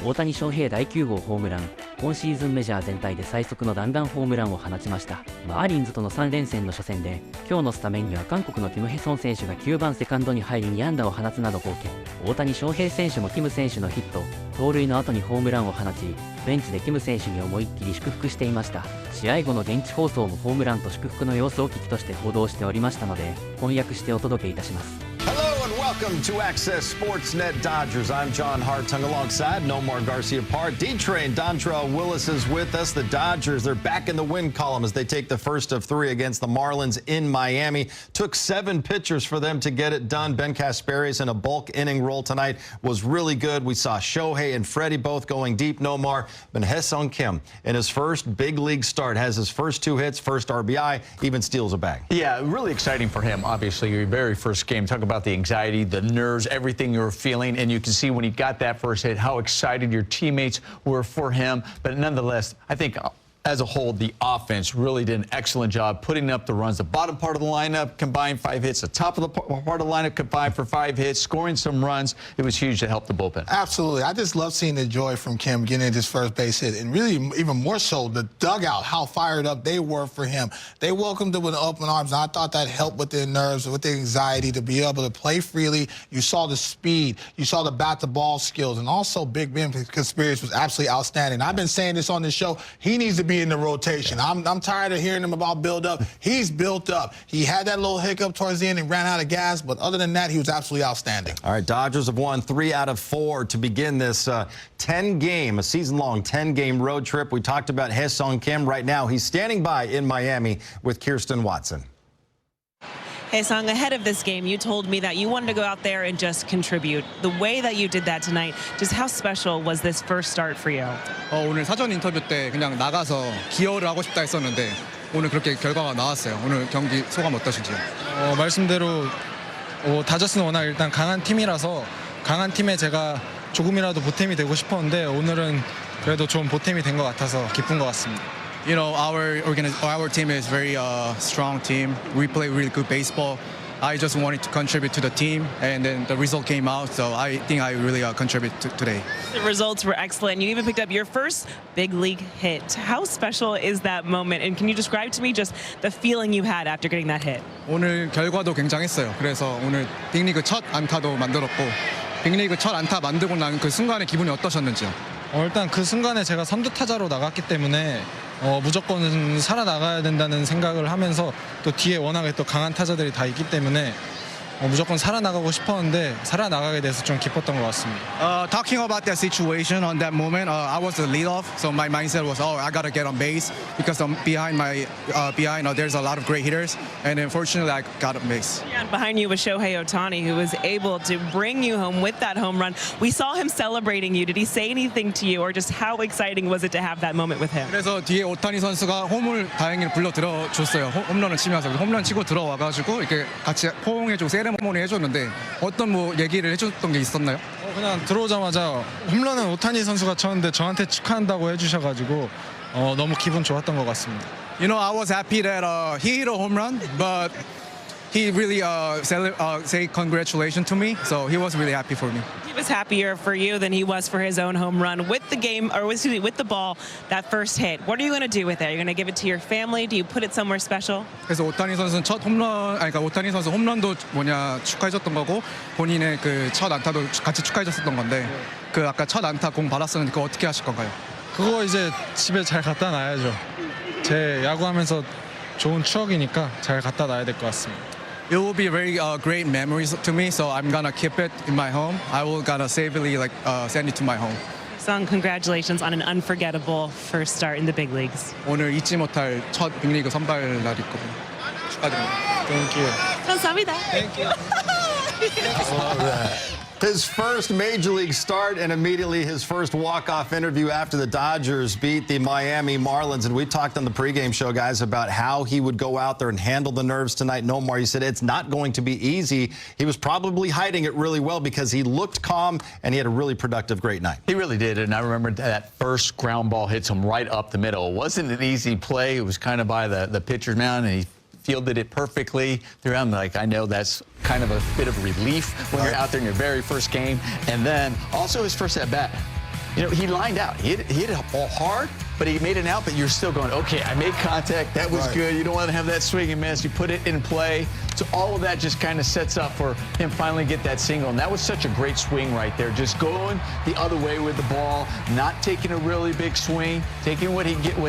大谷翔平第9号ホームラン。今シーズンメジャー全体で最速の弾丸ホームランを放ちました。マーリンズとの3連戦の初戦で、今日のスタメンには韓国のキム・ヘソン選手が9番セカンドに入り2安打を放つなど貢献。大谷翔平選手もキム選手のヒット、盗塁の後にホームランを放ち、ベンチでキム選手に思いっきり祝福していました。試合後の現地放送もホームランと祝福の様子を危機として報道しておりましたので、翻訳してお届けいたします。Welcome to Access Sportsnet Dodgers. I'm John Hartung alongside Nomar Garcia-Part. D-Train Dontrell Willis is with us. The Dodgers, they're back in the win column as they take the first of 3 against the Marlins in Miami. Took 7 pitchers for them to get it done. Ben Casparius in a bulk inning role tonight was really good. We saw Shohei and Freddie both going deep. Nomar, but Hyeseong Kim in his first big league start has his first 2 hits, first RBI, even steals a bag. Yeah, really exciting for him. Obviously, your very first game. Talk about the anxiety, the nerves, everything you were feeling, and you can see when he got that first hit how excited your teammates were for him. But nonetheless, I think as a whole, the offense really did an excellent job putting up the runs. The bottom part of the lineup combined 5 hits. The top of the part of the lineup combined for 5 hits, scoring some runs. It was huge to help the bullpen. Absolutely. I just love seeing the joy from Kim getting his first base hit. And really, even more so, the dugout, how fired up they were for him. They welcomed him with open arms, and I thought that helped with their nerves, with their anxiety, to be able to play freely. You saw the speed. You saw the bat-to-ball skills. And also, Big Ben Casparius was absolutely outstanding. I've been saying this on the show. He needs to be in the rotation. I'm tired of hearing him about build-up. He's built up. He had that little hiccup towards the end and ran out of gas, but other than that, he was absolutely outstanding. All right, Dodgers have won 3 out of 4 to begin this 10-game, a season-long 10-game road trip. We talked about Hyeseong Kim. Right now, he's standing by in Miami with Kirsten Watson. Hyeseong, ahead of this game, you told me that you wanted to go out there and just contribute. The way that you did that tonight, just how special was this first start for you? 오늘 사전 인터뷰 때 그냥 나가서 기여를 하고 싶다 했었는데 오늘 그렇게 결과가 나왔어요. 오늘 경기 소감 어떠신지요? 말씀대로 다저스는 워낙 일단 강한 팀이라서 강한 팀에 제가 조금이라도 보탬이 되고 싶었는데 오늘은 그래도 좀 보탬이 된 것 같아서 기쁜 것 같습니다. You know, our team is very strong team. We play really good baseball. I just wanted to contribute to the team, and then the result came out, so I think I really contribute today. The results were excellent. You even picked up your first big league hit. How special is that moment, and can you describe to me just the feeling you had after getting that hit? 오늘 결과도 굉장했어요. 그래서 오늘 빅리그 첫 안타도 만들었고 빅리그 첫 안타 만들고 난 그 순간의 기분이 어떠셨는지요? 일단 그 순간에 제가 선두 타자로 나갔기 때문에 무조건 살아나가야 된다는 생각을 하면서 또 뒤에 워낙에 또 강한 타자들이 다 있기 때문에 무조건 살아나가고 싶었는데 살아나가게 돼서 좀 기뻤던 것 같습니다. Talking about that situation on that moment, I was the leadoff, so my mindset was, I gotta get on base because I'm behind there's a lot of great hitters, and unfortunately I got on base. Yeah, and behind you was Shohei Ohtani, who was able to bring you home with that home run. We saw him celebrating you. Did he say anything to you, or just how exciting was it to have that moment with him? 그래서 뒤에 오타니 선수가 홈을 다행히 불러 들어줬어요. 홈런을 치면서 홈런 치고 들어와가지고 이렇게 같이 포옹해주고 세레모니 해줬는데 어떤 뭐 얘기를 해줬던 게 있었나요? 그냥 들어오자마자 홈런은 오타니 선수가 쳤는데 저한테 축하한다고 해주셔가지고 너무 기분 좋았던 것 같습니다. You know, I was happy that he hit a home run, but he really say congratulations to me, so he was really happy for me. He was happier for you than he was for his own home run with the game, or excuse me, with the ball, that first hit. What are you going to do with it? Are you going to give it to your family? Do you put it somewhere special? 그래서 오타니 선수는 첫 홈런, 그러니까 오타니 선수 홈런도 축하해줬던 거고 본인의 그 첫 안타도 같이 축하해줬었던 건데 그 아까 첫 안타 공 받았었는데 그거 어떻게 하실 건가요? 그거 이제 집에 잘 갖다 놔야죠. 제 야구하면서 좋은 추억이니까 잘 갖다 놔야 될 것 같습니다. It will be very great memories to me, so I'm gonna keep it in my home. I will gonna safely send it to my home. Song, congratulations on an unforgettable first start in the big leagues. 오늘 잊지 못할 첫 빅리그 선발 날이거든요. 축하드립니다. Thank you. 감사합니다. Thank you. Love that. His first major league start and immediately his first walk-off interview after the Dodgers beat the Miami Marlins. And we talked on the pregame show, guys, about how he would go out there and handle the nerves tonight. Nomar, you said it's not going to be easy. He was probably hiding it really well because he looked calm and he had a really productive, great night. He really did, and I remember that first ground ball hits him right up the middle. It wasn't an easy play. It was kind of by the pitcher's mound, and he fielded it perfectly throughout. Like, I know that's kind of a bit of relief when you're out there in your very first game. And then also his first at bat. you know, he lined out. He hit a ball hard, but he made an out, but you're still going, okay, I made contact. That was good. You don't want to have that swing and miss. You put it in play. So all of that just kind of sets up for him finally get that single. And that was such a great swing right there. Just going the other way with the ball, not taking a really big swing, taking what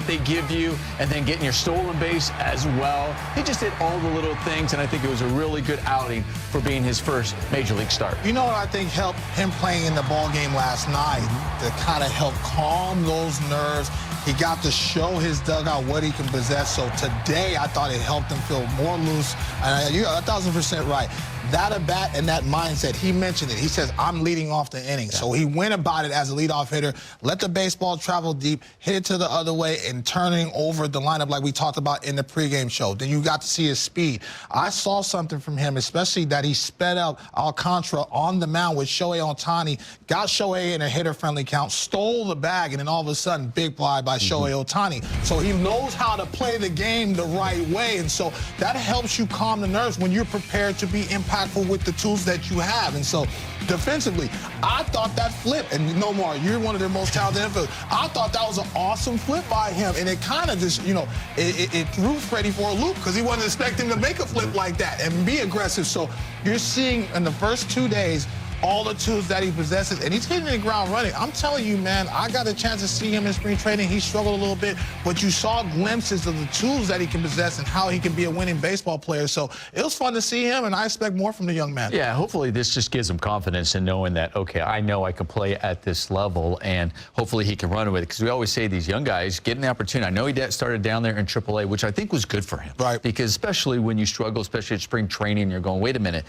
they give you, and then getting your stolen base as well. He just did all the little things, and I think it was a really good outing for being his first major league start. You know what I think helped him playing in the ball game last night to kind of help calm those nerves. He got to show his dugout what he can possess. So today, I thought it helped him feel more loose. And you're 1,000% right. That at bat and that mindset, he mentioned it. He says, I'm leading off the inning. Yeah. So he went about it as a leadoff hitter, let the baseball travel deep, hit it to the other way, and turning over the lineup like we talked about in the pregame show. Then you got to see his speed. I saw something from him, especially that he sped up Alcantara on the mound with Shohei Ohtani, got Shohei in a hitter-friendly count, stole the bag, and then all of a sudden, big fly by Shohei Ohtani. So he knows how to play the game the right way, and so that helps you calm the nerves when you're prepared to be impactful with the tools that you have. And so defensively, I thought that flip, and no more, you're one of the most talented infielders. I thought that was an awesome flip by him, and it kind of just, you know, it threw Freddie for a loop because he wasn't expecting him to make a flip like that and be aggressive. So you're seeing in the first 2 days all the tools that he possesses, and he's hitting the ground running. I'm telling you, man, I got a chance to see him in spring training. He struggled a little bit, but you saw glimpses of the tools that he can possess and how he can be a winning baseball player. So it was fun to see him, and I expect more from the young man. Yeah, hopefully this just gives him confidence in knowing that, okay, I know I can play at this level, and hopefully he can run with it. Because we always say these young guys get an opportunity. I know he started down there in AAA, which I think was good for him. Right. Because especially when you struggle, especially at spring training, you're going, wait a minute.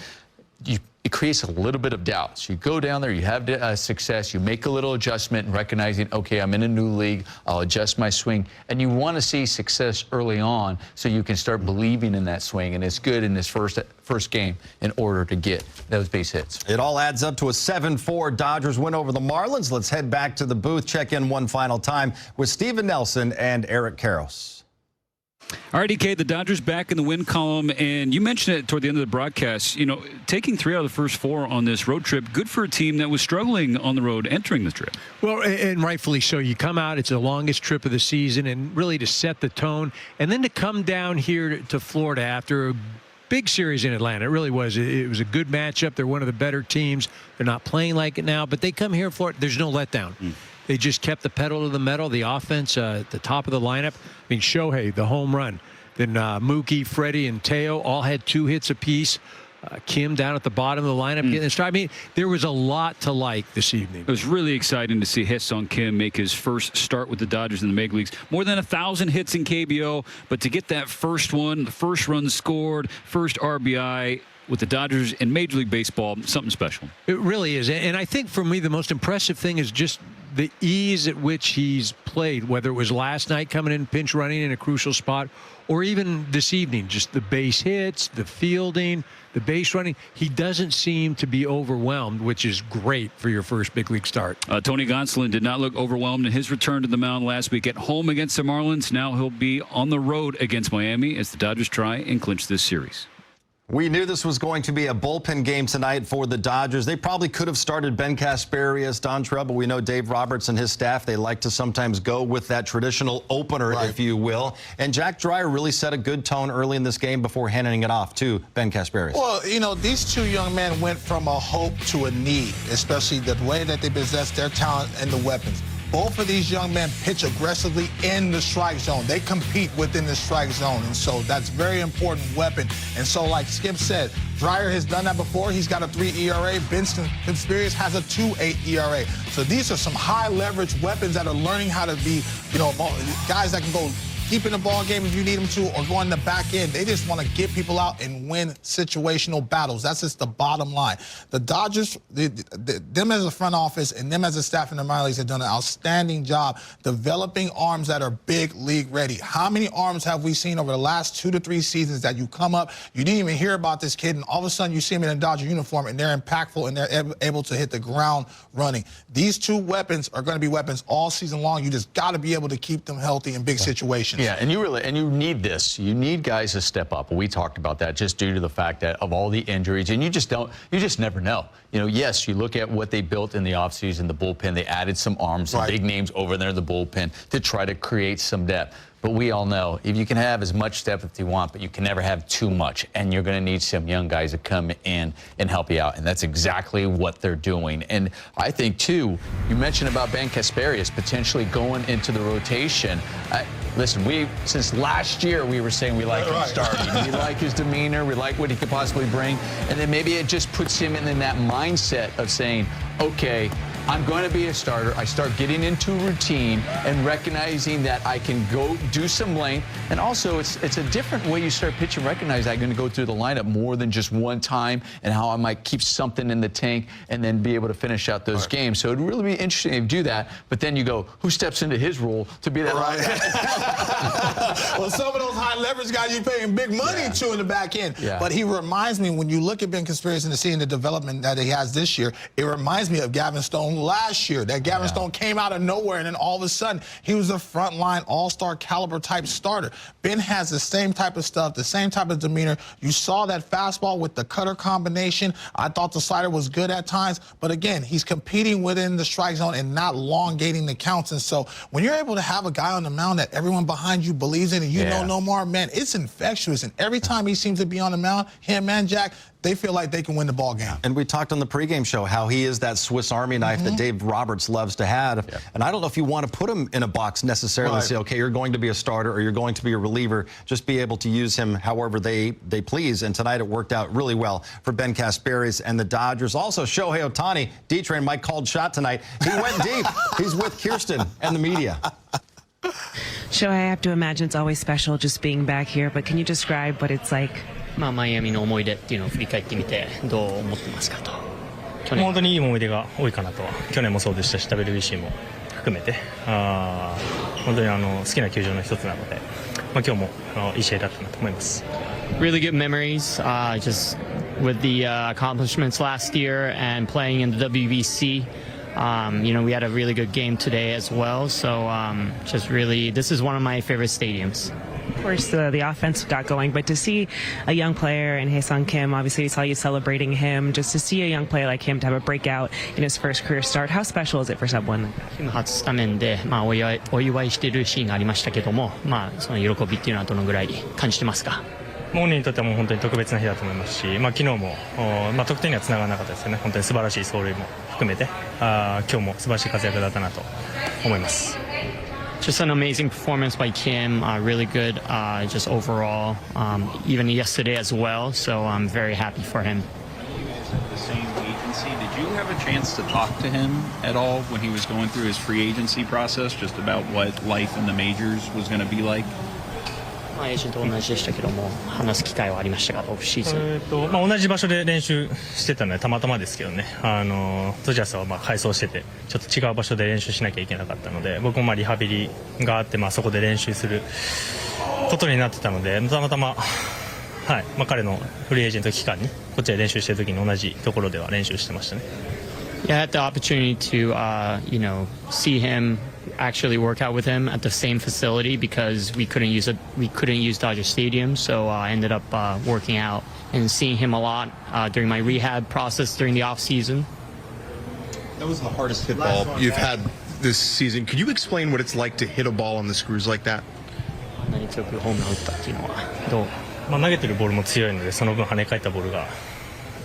It creates a little bit of doubt. So you go down there, you have success, you make a little adjustment and recognizing, okay, I'm in a new league, I'll adjust my swing. And you want to see success early on so you can start believing in that swing. And it's good in this first game in order to get those base hits. It all adds up to a 7-4 Dodgers win over the Marlins. Let's head back to the booth, check in one final time with Steven Nelson and Eric Karros. All right, EK, the Dodgers back in the win column, and you mentioned it toward the end of the broadcast. You know, taking 3 out of the first 4 on this road trip, good for a team that was struggling on the road entering the trip. Well, and rightfully so. You come out, it's the longest trip of the season, and really to set the tone, and then to come down here to Florida after a big series in Atlanta. It really was. It was a good matchup. They're one of the better teams. They're not playing like it now, but they come here for it. There's no letdown. They just kept the pedal to the metal, the offense at the top of the lineup. I mean, Shohei, the home run. Then Mookie, Freddie, and Teo all had 2 hits apiece. Kim down at the bottom of the lineup getting the start. I mean, there was a lot to like this evening. It was really exciting to see Hyeseong Kim make his first start with the Dodgers in the major leagues. More than 1,000 hits in KBO, but to get that first one, the first run scored, first RBI with the Dodgers in Major League Baseball, something special. It really is. And I think for me, the most impressive thing is just the ease at which he's played, whether it was last night coming in pinch running in a crucial spot or even this evening, just the base hits, the fielding, the base running. He doesn't seem to be overwhelmed, which is great for your first big league start. Tony Gonsolin did not look overwhelmed in his return to the mound last week at home against the Marlins. Now he'll be on the road against Miami as the Dodgers try and clinch this series. We knew this was going to be a bullpen game tonight for the Dodgers. They probably could have started Ben Casparius, Dontrell, but we know Dave Roberts and his staff, they like to sometimes go with that traditional opener, if you will. And Jack Dreyer really set a good tone early in this game before handing it off to Ben Casparius. Well, you know, these 2 young men went from a hope to a need, especially the way that they possess their talent and the weapons. Both of these young men pitch aggressively in the strike zone. They compete within the strike zone, and so that's a very important weapon. And so, like Skip said, Dreyer has done that before. He's got a 3 ERA. Ben Casparius has a 2.8 ERA. So these are some high-leverage weapons that are learning how to be, you know, guys that can go keep in the ball game if you need them to, or go on the back end. They just want to get people out and win situational battles. That's just the bottom line. The Dodgers, them as a front office and them as a staff in the minor leagues have done an outstanding job developing arms that are big league ready. How many arms have we seen over the last 2 to 3 seasons that you come up, you didn't even hear about this kid, and all of a sudden you see him in a Dodger uniform and they're impactful and they're able to hit the ground running. These 2 weapons are going to be weapons all season long. You just got to be able to keep them healthy in big situations. Yeah, and you need this. You need guys to step up. We talked about that just due to the fact that of all the injuries, and you just never know. You know, yes, you look at what they built in the offseason, the bullpen. They added some arms, some big names over there in the bullpen to try to create some depth. But we all know if you can have as much depth as you want, but you can never have too much. And you're going to need some young guys to come in and help you out. And that's exactly what they're doing. And I think, too, you mentioned about Ben Casparius potentially going into the rotation. Listen, since last year we were saying we like him starting. We like his demeanor. We like what he could possibly bring. And then maybe it just puts him in that mindset of saying, okay, I'm going to be a starter. I start getting into routine and recognizing that I can go do some length. And also, it's a different way you start pitching. Recognize I'm going to go through the lineup more than just one time and how I might keep something in the tank and then be able to finish out those games. So it'd really be interesting to do that. But then you go, who steps into his role to be that Well, some of those high leverage guys you're paying big money to in the back end. But he reminds me, when you look at Ben Casparius and seeing the development that he has this year, it reminds me of Gavin Stone last year. That Gavin Stone came out of nowhere, and then all of a sudden he was a frontline all-star caliber type starter. Ben has the same type of stuff, the same type of demeanor. You saw that fastball with the cutter combination. I thought the slider was good at times, but again, he's competing within the strike zone and not elongating the counts. And so when you're able to have a guy on the mound that everyone behind you believes in and you know no more, man, it's infectious. And every time he seems to be on the mound, him and Jack, they feel like they can win the ball game. And we talked on the pregame show how he is that Swiss Army knife that Dave Roberts loves to have. And I don't know if you want to put him in a box necessarily and say, okay, you're going to be a starter or you're going to be a reliever. Just be able to use him however they please. And tonight it worked out really well for Ben Casparius and the Dodgers. Also, Shohei Ohtani, D-Train, Mike called shot tonight. He went deep. He's with Kirsten and the media. Shohei, I have to imagine it's always special just being back here, but can you describe what it's like? マイアミの思い出っていうのを振り返ってみてどう思ってますかと。本当にいい思い出が多いかなとは。去年もそうでしたし WBC も含めて本当に好きな球場の一つなので、今日もいい試合だったなと思います。Really good memories, just with the accomplishments last year and playing in the WBC. You know, we had a really good game today as well. So just really, this is one of my favorite stadiums. Of course, the offense got going, but to see a young player in Hyeseong Kim, obviously we saw you celebrating him, just to see a young player like him to have a breakout in his first career start, how special is it for someone like that? 初スタメンで、お祝いしているシーンがありましたけども、その喜びっていうのはどのぐらい感じてますか？本人にとってはもう本当に特別な日だと思いますし、昨日も、得点にはつながらなかったですよね。本当に素晴らしい走塁も含めて、今日も素晴らしい活躍だったなと思います。Just an amazing performance by Kim, really good, just overall, even yesterday as well. So I'm very happy for him. The same agency. Did you have a chance to talk to him at all when he was going through his free agency process, just about what life in the majors was going to be like? エージェントと同じでしたけども、話す機会はありましたか、オフシーズン。同じ場所で練習してたのでたまたまですけどね、ドジャースは改装しててちょっと違う場所で練習しなきゃいけなかったので、僕もリハビリがあって、そこで練習することになってたので、たまたま、彼のフリーエージェント期間にこっちで練習してる時に同じところでは練習してましたね。Yeah, I had the opportunity to, see him, actually work out with him at the same facility because we couldn't use Dodger Stadium, so I ended up working out and seeing him a lot during my rehab process during the off season. That was the hardest hit ball you've had this season. Could you explain what it's like to hit a ball on the screws like that? 何強くホームラン打ったっていうのはどう？投げてるボールも強いので、その分跳ね返ったボールが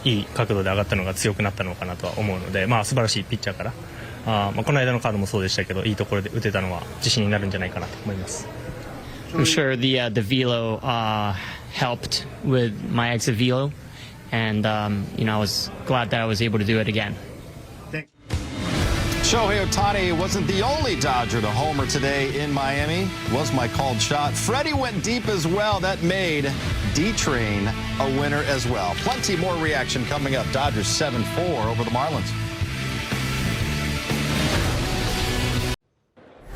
いい角度で上がったのが強くなったのかなとは思うので、素晴らしいピッチャーから、この間のカードもそうでしたけど、いいところで打てたのは自信になるんじゃないかなと思います。I'm sure the velo helped with my exit velo, and I was glad that I was able to do it again. Shohei Ohtani wasn't the only Dodger to homer today in Miami. Was my called shot. Freddie went deep as well. That made D-Train a winner as well. Plenty more reaction coming up. Dodgers 7-4 over the Marlins.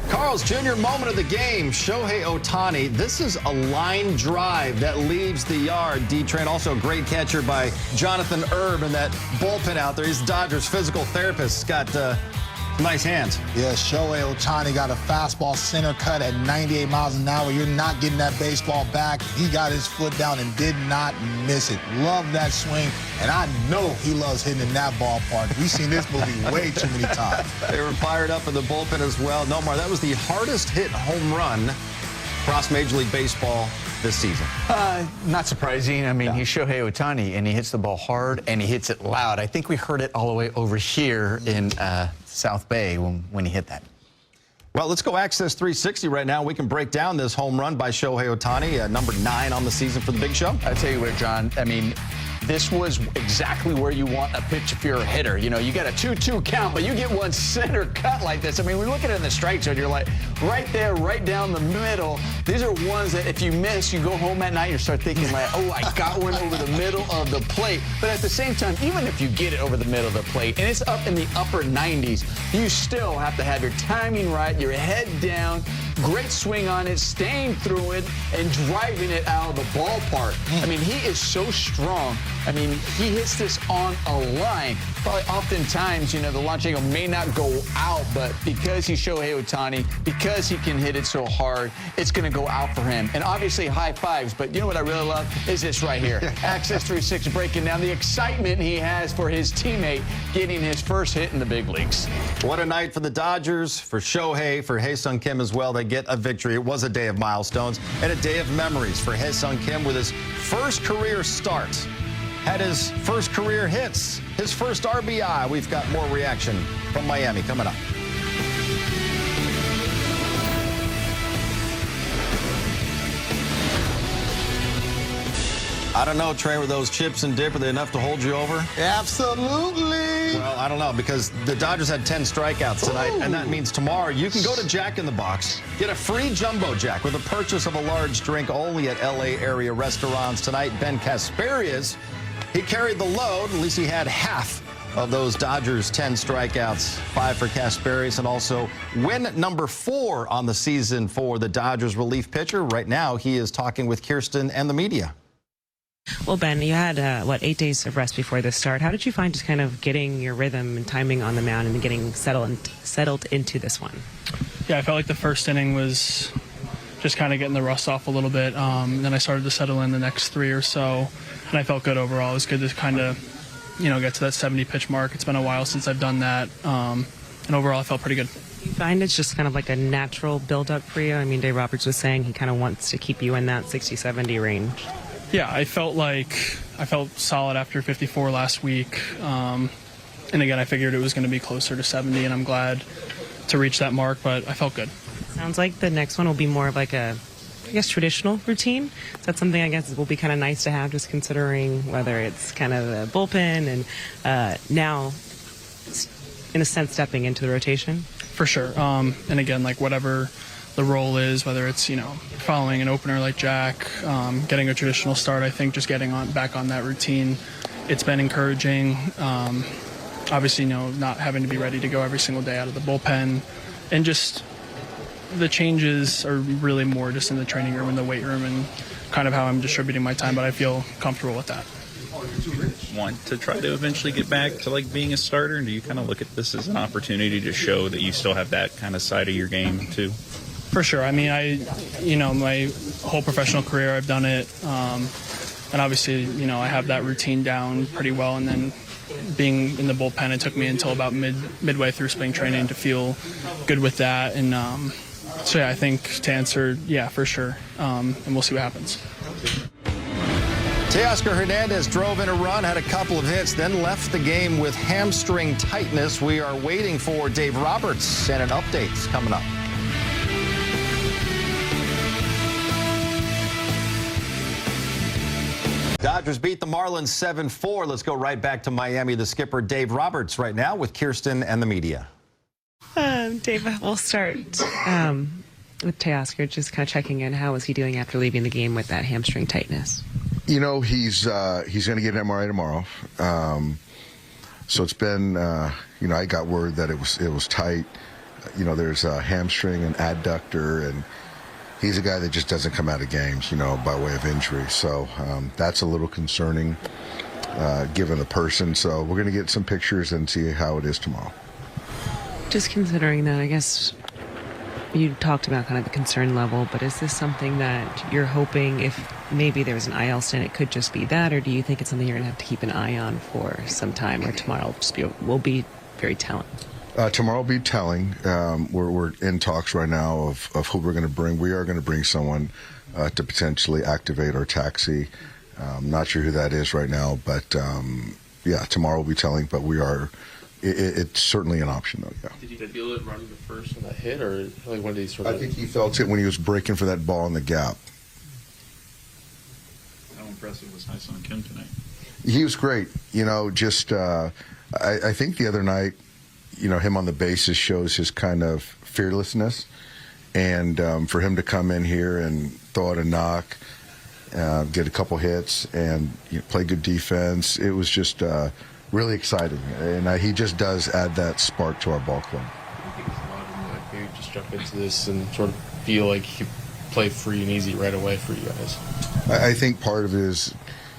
Carl's Jr. moment of the game, Shohei Ohtani. This is a line drive that leaves the yard. D-Train, also a great catcher by Jonathan Erb in that bullpen out there. He's Dodgers physical therapist. Got Nice hands. Yeah, Shohei Ohtani got a fastball center cut at 98 miles an hour. You're not getting that baseball back. He got his foot down and did not miss it. Love that swing, and I know he loves hitting in that ballpark. We've seen this movie way too many times. They were fired up in the bullpen as well. Nomar, that was the hardest hit home run across Major League Baseball this season. Not surprising. I mean, he's Shohei Ohtani, and he hits the ball hard, and he hits it loud. I think we heard it all the way over here in South Bay when he hit that. Well, let's go Access 360 right now. We can break down this home run by Shohei Ohtani, number 9 on the season for the Big Show. I tell you what, John, I mean, this was exactly where you want a pitch if you're a hitter. You know, you got a 2-2 count, but you get one center cut like this. I mean, we look at it in the strike zone, you're like, right there, right down the middle. These are ones that if you miss, you go home at night, you start thinking like, oh, I got one over the middle of the plate. But at the same time, even if you get it over the middle of the plate and it's up in the upper 90s, you still have to have your timing right, your head down, great swing on it, staying through it, and driving it out of the ballpark. I mean, he is so strong. I mean, he hits this on a line. Probably oftentimes, you know, the launch angle may not go out, but because he's Shohei Ohtani, because he can hit it so hard, it's going to go out for him. And obviously high fives, but you know what I really love is this right here. Access 360 breaking down the excitement he has for his teammate getting his first hit in the big leagues. What a night for the Dodgers, for Shohei, for Hyeseong Kim as well. They get a victory. It was a day of milestones and a day of memories for Hyeseong Kim with his first career start. Had his first career hits, his first RBI. We've got more reaction from Miami coming up. I don't know, Trey, were those chips and dip, are they enough to hold you over? Absolutely. Well, I don't know, because the Dodgers had 10 strikeouts tonight, and that means tomorrow you can go to Jack in the Box, get a free Jumbo Jack with a purchase of a large drink only at LA area restaurants tonight. Ben Casparius, he carried the load. At least he had half of those Dodgers' 10 strikeouts, 5 for Casparius, and also win number 4 on the season for the Dodgers relief pitcher. Right now, he is talking with Kirsten and the media. Well, Ben, you had, 8 days of rest before this start. How did you find just kind of getting your rhythm and timing on the mound and getting settled into this one? Yeah, I felt like the first inning was just kind of getting the rust off a little bit. Then I started to settle in the next 3 or so, and I felt good overall. It was good to kind of, you know, get to that 70-pitch mark. It's been a while since I've done that, and overall I felt pretty good. You find it's just kind of like a natural build-up for you? I mean, Dave Roberts was saying he kind of wants to keep you in that 60-70 range. Yeah, I felt solid after 54 last week. And again, I figured it was going to be closer to 70, and I'm glad to reach that mark, but I felt good. Sounds like the next one will be more of like a, I guess, traditional routine. So that's something I guess will be kind of nice to have, just considering whether it's kind of the bullpen and now, in a sense, stepping into the rotation. For sure. And again, like whatever the role is, whether it's, you know, following an opener like Jack, getting a traditional start, I think just getting back on that routine, it's been encouraging. Obviously, you know, not having to be ready to go every single day out of the bullpen, and just the changes are really more just in the training room and the weight room and kind of how I'm distributing my time, but I feel comfortable with that. Want to try to eventually get back to like being a starter, and do you kind of look at this as an opportunity to show that you still have that kind of side of your game too? For sure. I mean, you know, my whole professional career I've done it, and obviously, you know, I have that routine down pretty well, and then being in the bullpen, it took me until about midway through spring training to feel good with that, and so yeah, I think to answer, yeah, for sure, and we'll see what happens. Teoscar Hernandez drove in a run, had a couple of hits, then left the game with hamstring tightness. We are waiting for Dave Roberts and an update coming up. Dodgers beat the Marlins 7-4. Let's go right back to Miami. The skipper, Dave Roberts, right now with Kirsten and the media. Dave, we'll start with Teoscar, just kind of checking in. How is he doing after leaving the game with that hamstring tightness? You know, he's going to get an MRI tomorrow. So it's been, you know, I got word that it was tight. You know, there's a hamstring and adductor, and he's a guy that just doesn't come out of games, you know, by way of injury. So that's a little concerning, given the person. So we're going to get some pictures and see how it is tomorrow. Just considering that, I guess you talked about kind of the concern level, but is this something that you're hoping if maybe there was an IL stint, it could just be that, or do you think it's something you're going to have to keep an eye on for some time, or tomorrow will be very telling? Tomorrow will be telling. We're in talks right now of who we're going to bring. We are going to bring someone to potentially activate our taxi. I'm not sure who that is right now, but yeah, tomorrow will be telling, but we are... It's certainly an option, though, yeah. Did you feel it running the first on that hit, or like when did he sort of... I think he felt it when he was breaking for that ball in the gap. How impressive was Hyeseong Kim tonight? He was great. You know, just I think the other night, you know, him on the bases shows his kind of fearlessness. And for him to come in here and throw out a knock, get a couple hits, and play good defense, it was just... really exciting, and he just does add that spark to our ball club. I think it's a lot of them like maybe just jump into this and sort of feel like he could play free and easy right away for you guys. I think part of it is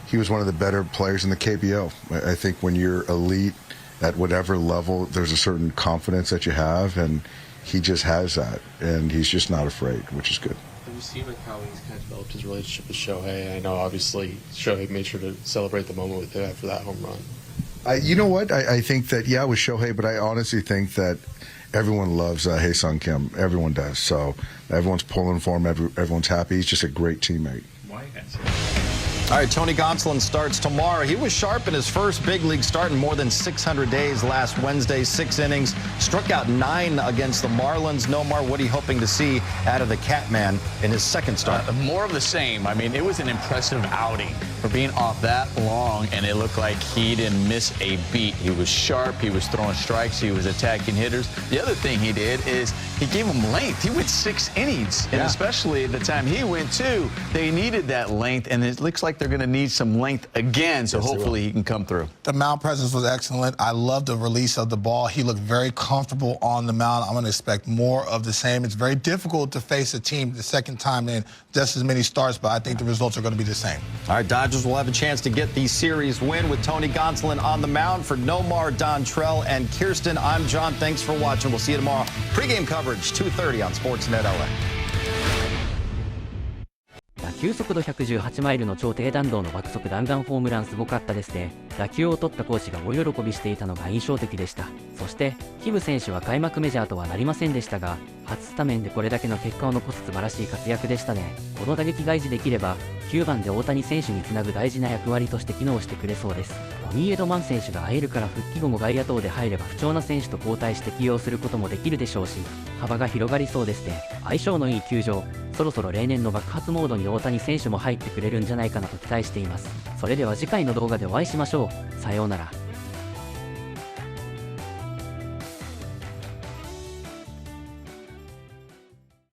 he was one of the better players in the KBO. I think when you're elite at whatever level, there's a certain confidence that you have, and he just has that, and he's just not afraid, which is good. Have you seen like how he's kind of developed his relationship with Shohei? I know obviously Shohei made sure to celebrate the moment with him after that home run. You know what? I think that, yeah, with Shohei, but I honestly think that everyone loves Hyeseong Kim. Everyone does. So everyone's pulling for him. Everyone's happy. He's just a great teammate. Why? All right, Tony Gonsolin starts tomorrow. He was sharp in his first big league start in more than 600 days last Wednesday. 6 innings, struck out 9 against the Marlins. Nomar, what are you hoping to see out of the Catman in his second start? More of the same. I mean, it was an impressive outing for being off that long, and it looked like he didn't miss a beat. He was sharp. He was throwing strikes. He was attacking hitters. The other thing he did is he gave them length. He went 6 innings, and especially the time he went 2, they needed that length, and it looks like they're going to need some length again, so hopefully he can come through. The mound presence was excellent. I love the release of the ball. He looked very comfortable on the mound. I'm going to expect more of the same. It's very difficult to face a team the second time in just as many starts, but I think the results are going to be the same. All right, Dodgers will have a chance to get the series win with Tony Gonsolin on the mound. For Nomar, Dontrell, and Kirsten, I'm John. Thanks for watching. We'll see you tomorrow. Pre-game coverage, 2:30 on Sportsnet LA. 打球速度118マイルの超低弾道の爆速弾丸ホームランすごかったですね。打球を取ったコーチが大喜びしていたのが印象的でした。そしてキム選手は開幕メジャーとはなりませんでしたが、初スタメンでこれだけの結果を残す素晴らしい活躍でしたね。この打撃が維持できれば9番で大谷選手につなぐ大事な役割として機能してくれそうです。トニー・エドマン選手が会えるから復帰後も外野等で入れば不調な選手と交代して起用することもできるでしょうし、幅が広がりそうですね。相性のいい球場、そろそろ例年の爆発モードに大谷選手も入ってくれるんじゃないかなと期待しています。それでは次回の動画でお会いしましょう。さようなら。